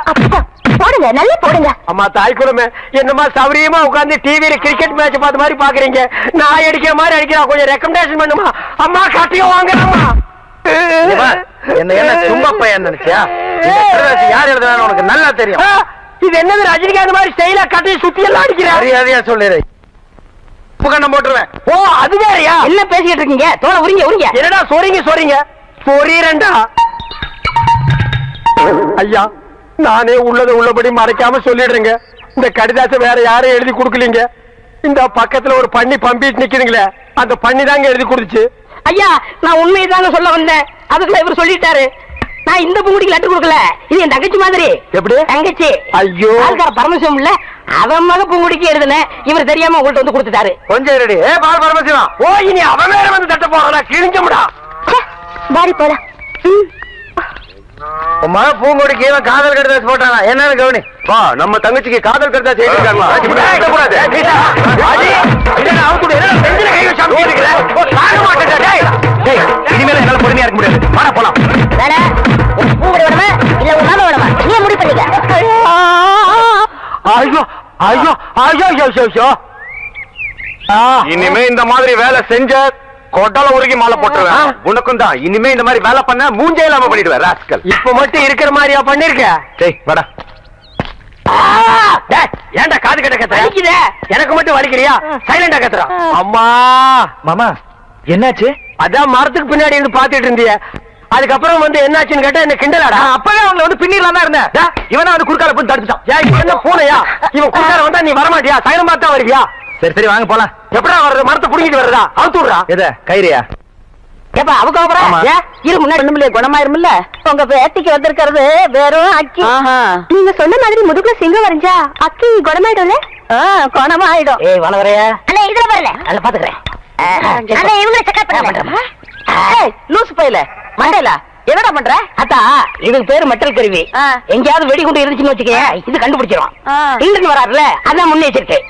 போடுங்க, நல்லா போடுங்க. அம்மா தாய் குடும்பமே, என்னமா சௌரியமா உட்கார்ந்து டிவியில கிரிக்கெட் மேட்ச் பார்த்த மாதிரி பாக்குறீங்க. நான் அடிக்கிற மாதிரி அடிக்கிறா, கொஞ்சம் ரெக்கமெண்டேஷன் பண்ணுமா? அம்மா கட்டியும் வாங்குறாமா? என்ன சும்மா பையன் நினைச்சியா? யார் எழுதுறான்னு உனக்கு நல்லா தெரியும். இது என்னது ரஜினிகாந்த் மாதிரி ஸ்டைலா கட்டி சுத்தி எல்லாம் அடிக்கிறேன். மரியாதையா சொல்லிடு. கண்ணம் போட்டுருவேன். ஓ அது வேறயா? என்ன பேசிக்கிட்டு இருக்கீங்க? தோலை உரிங்க உரிங்க. என்னடா சொறீங்க சொறீரண்டா. ஐயா நானே உள்ளதை உள்ளபடி மறைக்காம சொல்லிடுறேங்க. இந்த கடிதாசை வேற யாரும் எழுதி கொடுக்கலீங்க. இந்த பக்கத்துல ஒரு பண்ணி பம்பிட்டு நிக்குதுங்களே, அந்த பண்ணி தாங்க எழுதி கொடுத்துச்சு. ஐயா நான் உண்மையை தாங்க சொல்ல வந்தேன். அதுக்குள்ள இவர் சொல்லிட்டாரு. நான் இந்த பூங்குடிக்கு லட்டு கொடுக்கல. இது என் தங்கச்சி மாதிரி. எப்படி? தங்கச்சி. ஐயோ ஆள்கார பரமசிவம் இல்ல, அவன் மக பூங்குடிக்கு எழுதுனேன். இவர் தெரியாம உங்கள்ட்ட வந்து கொடுத்துட்டாரு. கொஞ்சம் ரெடி. பால் பரமசிவம். ஓ இனி அவன் வேற வந்து தட்ட போறானா? கிழிஞ்சமுடா. வாடி போலாம். உன் மக பூங்கொடிக்கு இவன் காதல் கடிதாசி போட்டானா என்னன்னு கவனி. வா நம்ம தங்கச்சிக்கு காதல் கடிதாசி எழுதிருக்காங்களா? இனிமேல என்னால பொறுமையா இருக்க முடியாது. வாடா போலாம். பூங்குடி வேணுமா இல்ல உன் மாமா வேணுமா? நீ முடிவு பண்ணிக்க. ஐயோ ஐயோ ஐயோ ஐயோ ஐயோ. இனிமே இந்த மாதிரி வேலை செஞ்ச கொட்டல உருகி மாலை போட்டுருவேன். உனக்கும் தான் இனிமே இந்த மாதிரி வேலை பண்ண மூஞ்சே இல்லாம பண்ணிடுவேன் ராஸ்கல். இப்ப மட்டும் இருக்கிற மாதிரியா பண்ணிருக்க? டேய் வாடா. ஏன்டா காது கட்ட கத்துற? வலிக்குதே. எனக்கு மட்டும் வலிக்கிறியா? சைலண்டா கத்துறா. அம்மா மாமா என்னாச்சு? அதான் மரத்துக்கு பின்னாடி இருந்து பாத்துட்டு இருந்திய. அதுக்கப்புறம் வந்து என்னாச்சுன்னு கேட்டா என்ன கிண்டலாடா? அப்பவே அவங்களை வந்து பின்னிடலாம் தான் இருந்தேன். இவனா வந்து குறுக்கால போய் தடுத்துட்டான். ஏன் இவன் என்ன பூனையா? இவன் குறுக்கால வந்தா நீ வரமாட்டியா? சைலம் பார்த்தா வருவியா? சரி சரி வாங்க போலாம். எப்படா வர்றது? மரத்தை புடிங்கிட்டு வர்றதா? அவுத்துடுறா. எத கயிறியா? ஏப்பா அவங்க ஆமா. இரு முன்னாடி ஒண்ணுமில்ல குணமாயிருமில்ல. உங்க பேத்திக்கு வந்திருக்கிறது வெறும் அக்கி. நீங்க சொன்ன மாதிரி முதுகுல சிங்கம் வரைஞ்சா அக்கி குணமாயிடும்ல? குணமாயிடும். ஏய் வனவரையா அண்ணா இதுல வரல. நல்லா பாத்துக்கிறேன். அண்ணா இவங்களை செக்அப் பண்ணுங்க. லூசு பையல மண்டையில என்னடா பண்ற? அத்தா இதுக்கு பேரு மெட்டல் கருவி. எங்கேயாவது வெடிகுண்டு இருந்துச்சுன்னு வச்சுக்கே இது கண்டுபிடிச்சிரும். இல்லன்னு வராருல அதான் முன்னெச்சரிக்கை.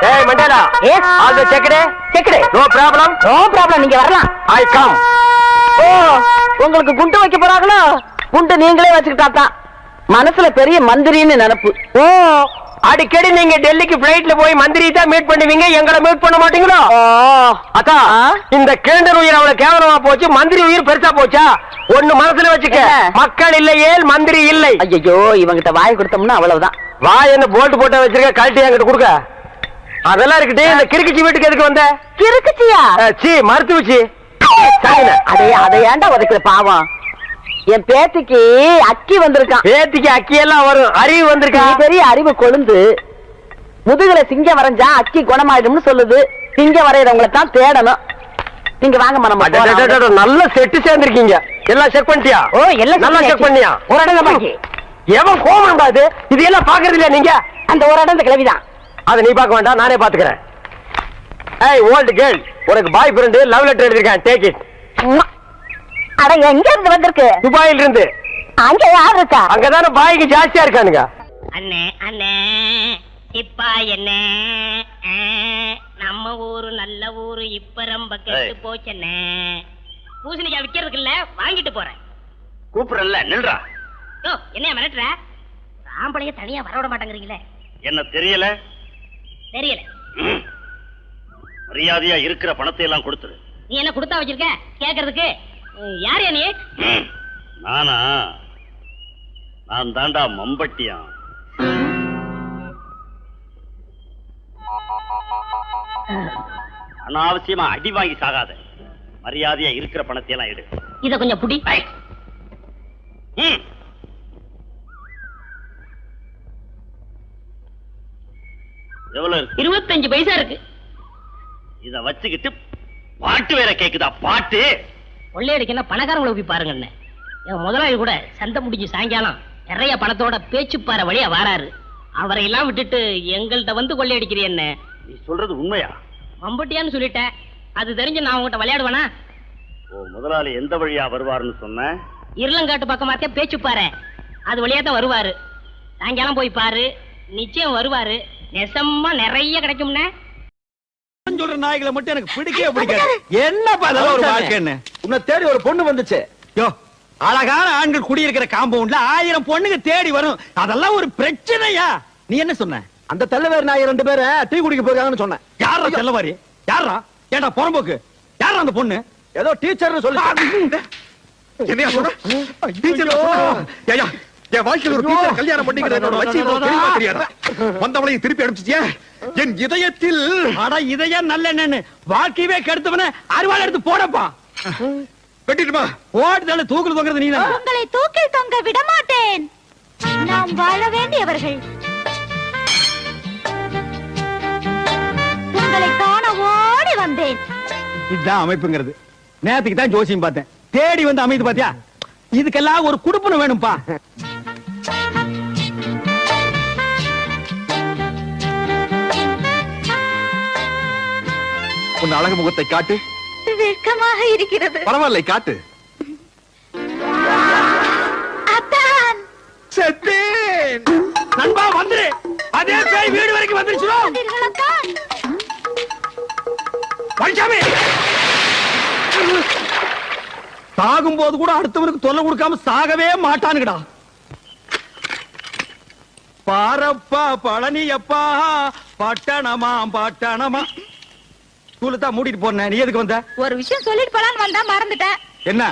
ஏய் Mandela, yes all the checked checked. No problem. No problem, நீங்க வரலாம். I come. ஓ உங்களுக்கு குண்டு வைக்க போறாங்களோ? குண்டு நீங்களே வச்சுக்கிட்டா தான் மனசுல பெரிய மந்திரின்னு நினைப்பு. ஓ அடிக்கடி நீங்க டெல்லிக்கு பிளைட்ல போய் மந்திரி தான் மீட் பண்ணுவீங்க, எங்களை மீட் பண்ண மாட்டீங்களோ? அத்தா இந்த கேண்டர் உயிர் அவ்வளவு கேவலமா போச்சு, மந்திரி உயிர் பெருசா போச்சா? ஒண்ணு மனசுல வச்சுக்க, மக்கள் இல்லையே மந்திரி இல்லை. ஐயோ இவங்கிட்ட வாய் கொடுத்தோம்னா அவ்வளவுதான். வா என்ன போல்ட் போட்ட வச்சிருக்க, கழட்டி என்கிட்ட கொடுக்க. அதெல்லாம் இருக்கட்டே, இந்த கிறுக்குச்சி வீட்டுக்கு எதுக்கு வந்த? கிறுக்குச்சியா? சி மருத்துவச்சி. அதை ஏன்டா உதைக்கிற பாவம்? என் பேத்திக்கு அக்கி வந்திருக்கான். பேத்திக்கு அக்கி எல்லாம் வரும், அறிவு வந்திருக்கா? பெரிய அறிவு கொழுந்து. முதுகுல சிங்கம் வரைஞ்சா அக்கி குணமாயிடும்னு சொல்லுது. சிங்கம் வரையறவங்களை தான் தேடணும். நீங்க வாங்க மனம். நல்ல செட்டு சேர்ந்திருக்கீங்க. எல்லாம் செக் பண்ணிட்டியா? ஓ எல்லாம் நல்லா செக் பண்ணியா? ஒரு இடம் பாக்கி. எவன் கோமம் பாது இது எல்லாம் பாக்குறது இல்லையா நீங்க? அந்த ஒரு இடம் இந்த கிளவிதான். அதை நீ பார்க்க வேண்டாம், நானே பாத்துக்கிறேன். ஏய் ஓல்ட் கேர்ள், உனக்கு பாய் ஃப்ரெண்ட் லவ் லெட்டர் எழுதிருக்கேன், டேக் இட். அட எங்க இருந்து வந்திருக்கு? துபாயில இருந்து. அங்க யார் இருக்கா? அங்கதானே பாய்க்கு ஜாஸ்தியா இருக்கானுங்க. அண்ணே அண்ணே இப்பா என்ன நம்ம ஊரு நல்ல ஊரு இப்ப ரொம்ப கெட்டு போச்சண்ணே. பூசணிக்காய் விக்கிறதுக்கு இல்ல, வாங்கிட்டு போறேன். கூப்பிடல நில்றா. யோ என்னைய மிரட்டுற? சாம்பளைய தனியா வரவிட மாட்டேங்கிறீங்களே. என்ன தெரியல? தெரியல. மரியாதையா இருக்கிற பணத்தை எல்லாம் கொடுத்துரு. நீ என்ன கொடுத்தா வச்சிருக்க கேக்குறதுக்கு? யாரு நீ? நானா? நான் தாண்டா மம்பட்டியா. அனாவசியமா அடி வாங்கி சாகாத. மரியாதையா இருக்கிற பணத்தை எல்லாம் எடு. இத கொஞ்சம் புடி. எவ்வளவு இருக்கு? 25 பைசா இருக்கு. இத வச்சுக்கிட்டு பாட்டு வேற கேக்குதா? பாட்டு கொள்ளையடிக்க பணக்காரங்களை போய் பாருங்க. என் முதலாளி கூட சந்தை முடிஞ்சு சாயங்காலம் நிறைய பணத்தோட பேச்சுப்பாறை வழியா வாராரு. அவரை எல்லாம் விட்டுட்டு எங்கள்கிட்ட வந்து கொள்ளையடிக்கிறீ என்ன? நீ சொல்றது உண்மையா? மம்பட்டியான்னு சொல்லிட்டேன். அது தெரிஞ்சு நான் உங்ககிட்ட விளையாடுவேனா? ஓ முதலாளி எந்த வழியா வருவாருன்னு சொன்ன? இருளங்காட்டு பக்கமாத்தே பேச்சுப்பாறை, அது வழியா தான் வருவாரு. சாயங்காலம் போய் பாரு, நிச்சயம் வருவாரு. நெசமா நிறைய கிடைக்கும்னே. சொல்ற நாய்களை மட்டும் எனக்கு பிடிக்கவே பிடிக்காது. என்னப்பா அதெல்லாம் ஒரு வாழ்க்கைன்னு? உன்னை தேடி ஒரு பொண்ணு வந்துச்சு. யோ அழகான ஆண்கள் குடியிருக்கிற காம்பவுண்ட்ல 1000 பொண்ணுங்க தேடி வரும். அதெல்லாம் ஒரு பிரச்சனையா? நீ என்ன சொன்ன? அந்த தெல்லவேறு நாய் 2 பேரை டீ குடிக்க போறாங்கன்னு சொன்னேன். யாரா தெல்லவாரி? யாரா? ஏண்டா புறம்போக்கு? யாரா அந்த பொண்ணு? ஏதோ டீச்சர்னு சொல்லு. என்னையா சொல்ற? டீச்சர். ஏயா என் வாழ்க்கையில் ஒரு டீச்சர் கல்யாணம் பண்ணிக்கிறது என்னோட லட்சியம் தெரியுமா தெரியாதா? வந்தவளையும் திருப்பி அனுப்பிச்சிட்டியா? என் இதயத்தில் அட இதயம் நல்ல என்னன்னு வாழ்க்கையவே கெடுத்தவன அறுவாள் எடுத்து போடப்பா. வெட்டிட்டுமா? ஓடுதல தூக்குல தொங்குறது நீதான். உங்களை தூக்கில் தொங்க விட மாட்டேன். நாம் வாழ வேண்டியவர்கள். உங்களை காண ஓடி வந்தேன். இதுதான் அமைப்புங்கிறது. நேத்துக்கு தான் ஜோசியம் பார்த்தேன். தேடி வந்து அமைது பாத்தியா? இதுக்கெல்லாம் ஒரு குடுப்பன வேணும்பா. உன் அழகு முகத்தை காட்டு. வெட்கமாக இருக்கிறது. பரவாயில்லை, காட்டு. அத்தான். செத்தேன். நண்பா வந்துரு. அதே பேய் வீடு வரைக்கும் வந்துருச்சு. அத்தான். பழனிசாமி சாகும் போது கூட அடுத்தவனுக்கு தொல்லை கொடுக்காம சாகவே மாட்டானுங்கடா. பாரப்பா பழனியப்பா பட்டணமா பட்டணமா. ஸ்கூலுக்கு மூடிட்டு போனேன். நீ எதுக்கு வந்த? ஒரு விஷயம் சொல்லிட்டு போலான்னு வந்தா மறந்துட்டேன். என்ன?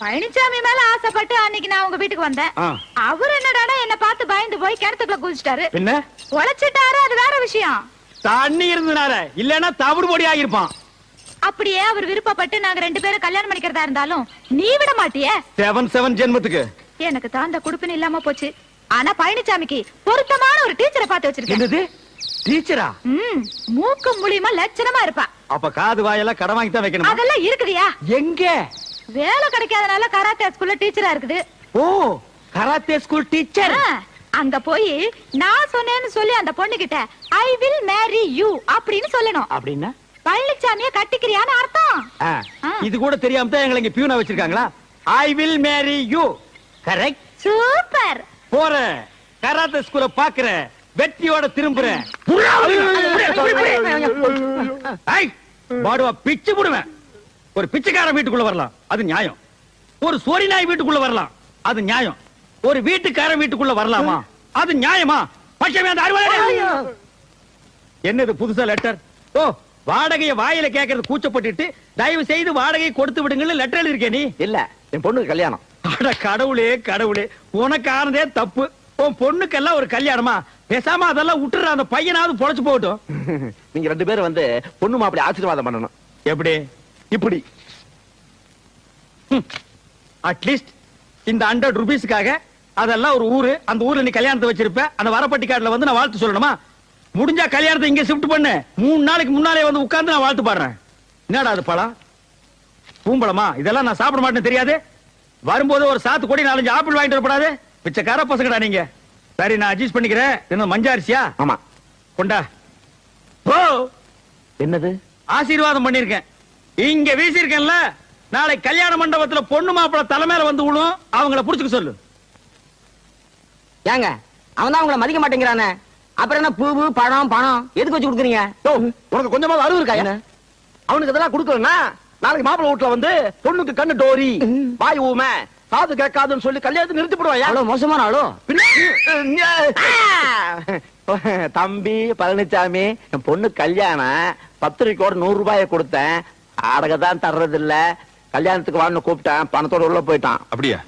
பழனிசாமி மேல ஆசைப்பட்டு அன்னைக்கு நான் உங்க வீட்டுக்கு வந்தேன். ஆ. அவர் என்னடானா என்ன பார்த்து பயந்து போய் கிணத்துக்குள்ள குதிச்சிட்டாரு. என்ன? உழைச்சிட்டாரு, அது வேற விஷயம். தண்ணி இருந்தனால, இல்லன்னா தவிடு பொடி ஆகிருப்பான். அப்படியே அவர் விருப்பப்பட்டு நாங்க 2 பேரும் கல்யாணம் பண்ணிக்கிறதா இருந்தாலும் நீ விட மாட்டியே. 7 ஜென்மத்துக்கு எனக்கு தான் அந்த குடுப்பின இல்லாம போச்சு. ஆனா பழனிசாமிக்கு பொருத்தமான ஒரு டீச்சரை பார்த்து வச்சிருக்கேன். என்னது? டீச்சரா? மூக்கு மூலியமா லட்சணமா இருப்பா. அப்ப காது வாயெல்லாம் கடன் வாங்கி தான் வைக்கணும். அதெல்லாம் இருக்குதியா? எங்க? வேலை கிடைக்காதனால கராத்தே ஸ்கூல்ல டீச்சரா இருக்குது. ஓ, கராத்தே ஸ்கூல் டீச்சர். அங்க போய் நான் சொன்னேன்னு சொல்லி அந்த பொண்ணு கிட்ட ஐ வில் மேரி யூ அப்படின்னு சொல்லணும். அப்படின்னா பழனிசாமிய கட்டிக்கிறியான்னு அர்த்தம். இது கூட தெரியாம தான் எங்களை இங்க பியூனா வச்சிருக்காங்களா? I will marry you. Correct. Super. போறேன், கராத்தே ஸ்கூல பாக்குறேன், வெற்றியோட திரும்புறேன். பாடுவா பிச்சு புடுவேன். ஒரு பிச்சைக்காரன் வீட்டுக்குள்ள வரலாம், அது நியாயம். ஒரு சோரி நாய் வீட்டுக்குள்ள வரலாம், அது நியாயம். ஒரு வீட்டுக்காரன் வீட்டுக்குள்ள வரலாமா? அது நியாயமா? என்னது புதுசா லெட்டர்? ஓ, வாடகையை வாயில கேட்கறது கூச்சப்பட்டுட்டு தயவு செய்து வாடகையை கொடுத்து விடுங்கன்னு லெட்டர் எழுதிருக்கே நீ? இல்ல, என் பொண்ணுக்கு கல்யாணம். அட கடவுளே கடவுளே, உனக்கு ஆனதே தப்பு. உன் பொண்ணுக்கெல்லாம் ஒரு கல்யாணமா? பேசாம அதெல்லாம் விட்டுற, அந்த பையனாவது பொழைச்சு போகட்டும். நீங்க 2 பேரும் வந்து பொண்ணு மாப்பிள்ளை ஆசீர்வாதம் பண்ணணும். எப்படி? இப்படி அட்லீஸ்ட் இந்த 100 ரூபீஸ்க்காக அதெல்லாம் ஒரு ஊரு, அந்த ஊர்ல நீ கல்யாணத்தை வச்சிருப்ப. அந்த வரப்பட்டி கார்டுல வந்து நான் வாழ்த்து சொல்லணுமா? முடிஞ்சா கல்யாணத்தை இங்க ஷிஃப்ட் பண்ணு. 3 நாளைக்கு முன்னாலே வந்து உட்கார்ந்து நான் வாழ்த்து பாடுறேன். என்னடா அது பழம்? பூம்பழமா? இதெல்லாம் நான் சாப்பிட மாட்டேன்னு தெரியாது? வரும்போது ஒரு சாத்து கொடி 4-5 ஆப்பிள் வாங்கிட்டு வரப்படாது? பிச்சைக்கார பசங்கடா நீங்க. சரி, நான் அட்ஜஸ்ட் பண்ணிக்கிறேன். என்ன மஞ்சாரிசியா? ஆமா. கொண்டா. ஓ, என்னது? ஆசீர்வாதம் பண்ணிருக்கேன். இங்க வீசிருக்கேன்ல, நாளை கல்யாண மண்டபத்துல பொண்ணு மாப்பிள தலைமையில வந்து விழும். அவங்கள புடிச்சுக்க சொல்லு. ஏங்க, அவன் தான் உங்களை மதிக்க மாட்டேங்கிறானே. அப்புறம் என்ன பூவு பணம் பணம் எதுக்கு வச்சு கொடுக்குறீங்க? உனக்கு கொஞ்சமாவது அறிவு இருக்கா? அவனுக்கு இதெல்லாம் கொடுக்கலன்னா நாளைக்கு மாப்பிள்ளை வீட்டுல வந்து பொண்ணுக்கு கண்ணு டோரி, வாய் ஊமை, காது கேட்காதுன்னு சொல்லி கல்யாணத்தை நிறுத்தி போடுவாயா? அவ்வளவு மோசமான ஆளோ? தம்பி பழனிசாமி, என் பொண்ணு கல்யாணம், பத்திரிக்கையோட 100 ரூபாயை கொடுத்தேன். அடகதான் தர்றது இல்ல. கல்யாணத்துக்கு வான்னு கூப்பிட்டேன், பணத்தோட உள்ள போயிட்டான். அப்படியா?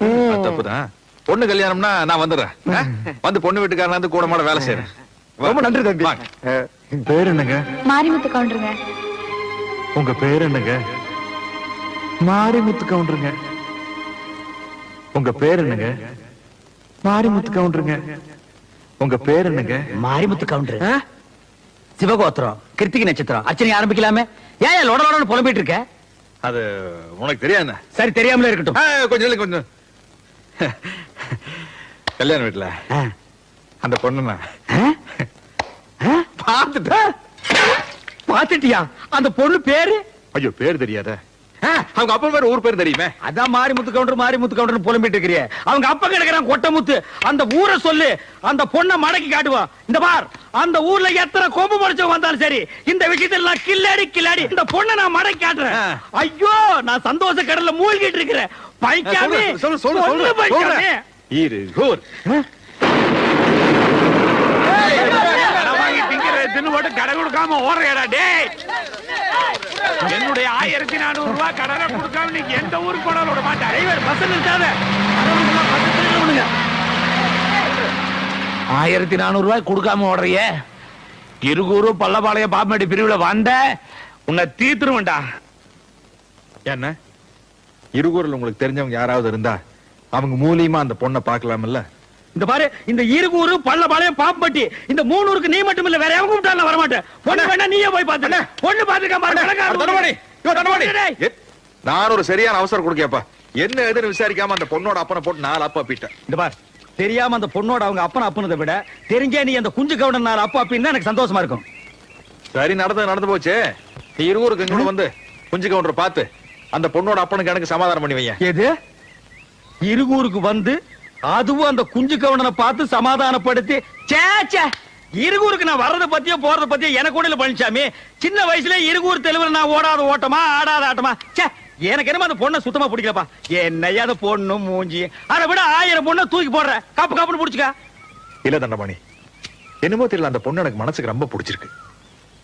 தப்புதான். பொண்ணு கல்யாணம்னா நான் வந்துடுறேன். வந்து பொண்ணு வீட்டுக்காரன் வந்து கூட மாட வேலை செய்யறேன். ரொம்ப நன்றி தம்பி. பேர் என்னங்க? மாரிமுத்து கவுண்டருங்க. உங்க பேர் என்னங்க? மாரிமுத்து கவுண்டருங்க. உங்க பேர் என்னங்க? மாரிமுத்து கவுண்டருங்க. உங்க பேர் என்னங்க? மாரிமுத்து கவுண்டர். சிவகோத்திரம், கிருத்திகை நட்சத்திரம். அர்ச்சனை ஆரம்பிக்கலாமே. ஏன் லொடலோட புலம்பிட்டு இருக்க? அது உனக்கு தெரியாது. சரி, தெரியாமலே இருக்கட்டும். கொஞ்சம் கொஞ்சம். கல்யாண வீட்டுல அந்த பொண்ணு பாத்துட்டியா? அந்த பொண்ணு பேரு? ஐயோ, பேர் தெரியாத? அவங்க அப்பா பேர், ஊர் பேர் தெரியுமே. அதான் மாரிமுத்து கவுண்டர் மாரிமுத்து கவுண்டர் புலம்பிட்டு இருக்கிறிய. அவங்க அப்பா கிடக்குறான் கொட்டமுத்து. அந்த ஊரை சொல்லு, அந்த பொண்ணை மடக்கி காட்டுவா. இந்த பார், அந்த ஊர்ல எத்தனை கொம்பு முடிச்சவங்க வந்தாலும் சரி, இந்த விஷயத்துல நான் கில்லாடி கில்லாடி இந்த பொண்ணை நான் மடக்கி காட்டுறேன். ஐயோ, நான் சந்தோஷ கடல்ல மூழ்கிட்டு இருக்கிறேன். பைக்காமே சொல்லு பைக்காமே. கடை கொடுக்காம ஓடுறா டேய். என்னுடைய 1400 ரூபாய் கடனை கொடுக்காம நீங்க எந்த ஊருக்கு போனாலும் விட மாட்டேன். பஸ் நிறுத்தாத. 1400 ரூபாய் கொடுக்காம ஓடுறிய இருகூரு பள்ளபாளையம் பாப்பமேடு பிரிவுல வந்த உன்னை தீத்துருவேன்டா. என்ன இருகூரில் உங்களுக்கு தெரிஞ்சவங்க யாராவது இருந்தா அவங்க மூலியமா அந்த பொண்ணை பார்க்கலாம்ல? இந்த பாரு, இந்த இருகூரு பள்ளபாளையம் பாப்பம்பட்டி இந்த 3 ஊருக்கு நீ மட்டும் இல்ல, வேற எவங்க கூப்பிட்டாலும் வர மாட்டேன். பொண்ணு வேணா நீயே போய் பாத்து. பொண்ணு பாத்துக்க தண்டபாணி, நான் ஒரு சரியான அவசரம் கொடுக்கப்பா. என்ன எதுன்னு விசாரிக்காம அந்த பொண்ணோட அப்பனை போட்டு 4 அப்பா பீட்டேன். இந்த பார், தெரியாம அந்த பொண்ணோட அவங்க அப்பன் அப்புனதை விட தெரிஞ்சே நீ அந்த குஞ்சு கவுடன் 4 அப்பா அப்படின்னு எனக்கு சந்தோஷமா இருக்கும். சரி, நடந்து போச்சு. நீ இருகூருக்கு எங்க வந்து குஞ்சு கவுண்டரை பார்த்து அந்த பொண்ணோட அப்பனுக்கு எனக்கு சமாதானம் பண்ணி வையேன். எது? இருகூருக்கு வந்து அதுவும் அந்த குஞ்சு கவுண்டனை பார்த்து சமாதானப்படுத்தி? சேச்சே, இருகூருக்கு நான் வர்றத பத்தியோ போறத பத்தியோ எனக்கு கூட இல்ல பழனிசாமி. சின்ன வயசுல இருகூர் தெலுங்குல நான் ஓடாத ஓட்டமா ஆடாத ஆட்டமா. சே, எனக்கு என்னமா அந்த பொண்ணை சுத்தமா பிடிக்கலப்பா. என்னையா அந்த பொண்ணு மூஞ்சி, அதை விட 1000 பொண்ணை தூக்கி போடுற. காப்பு காப்புன்னு பிடிச்சுக்க. இல்ல தண்டபாணி, என்னமோ தெரியல, அந்த பொண்ணு எனக்கு மனசுக்கு ரொம்ப பிடிச்சிருக்கு.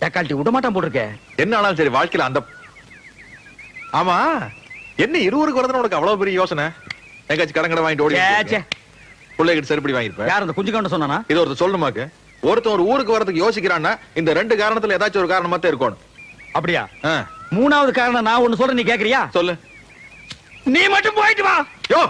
தக்காளி விட மாட்டான் போட்டிருக்க. என்ன ஆனாலும் சரி, வாழ்க்கையில அந்த ஆமா என்ன இருவருக்கு வரதுன்னு உனக்கு அவ்வளவு பெரிய யோசனை? எங்காச்சும் கடங்கடை வாங்கிட்டு ஓடி பிள்ளைகிட்ட செருப்படி வாங்கிருப்பேன். யார் அந்த குஞ்சு கவுண்டன் சொன்னானா? இது ஒருத்தர் சொல்லணுமாக்கு. ஒருத்தன் ஒரு ஊருக்கு வரதுக்கு யோசிக்கிறான்னா இந்த 2 காரணத்துல ஏதாச்சும் ஒரு காரணமா தான் இருக்கணும். அப்படியா? 3வது காரணம் நான் ஒண்ணு சொல்றேன், நீ கேக்குறியா? சொல்லு. நீ மட்டும் போயிட்டு வா. யோ,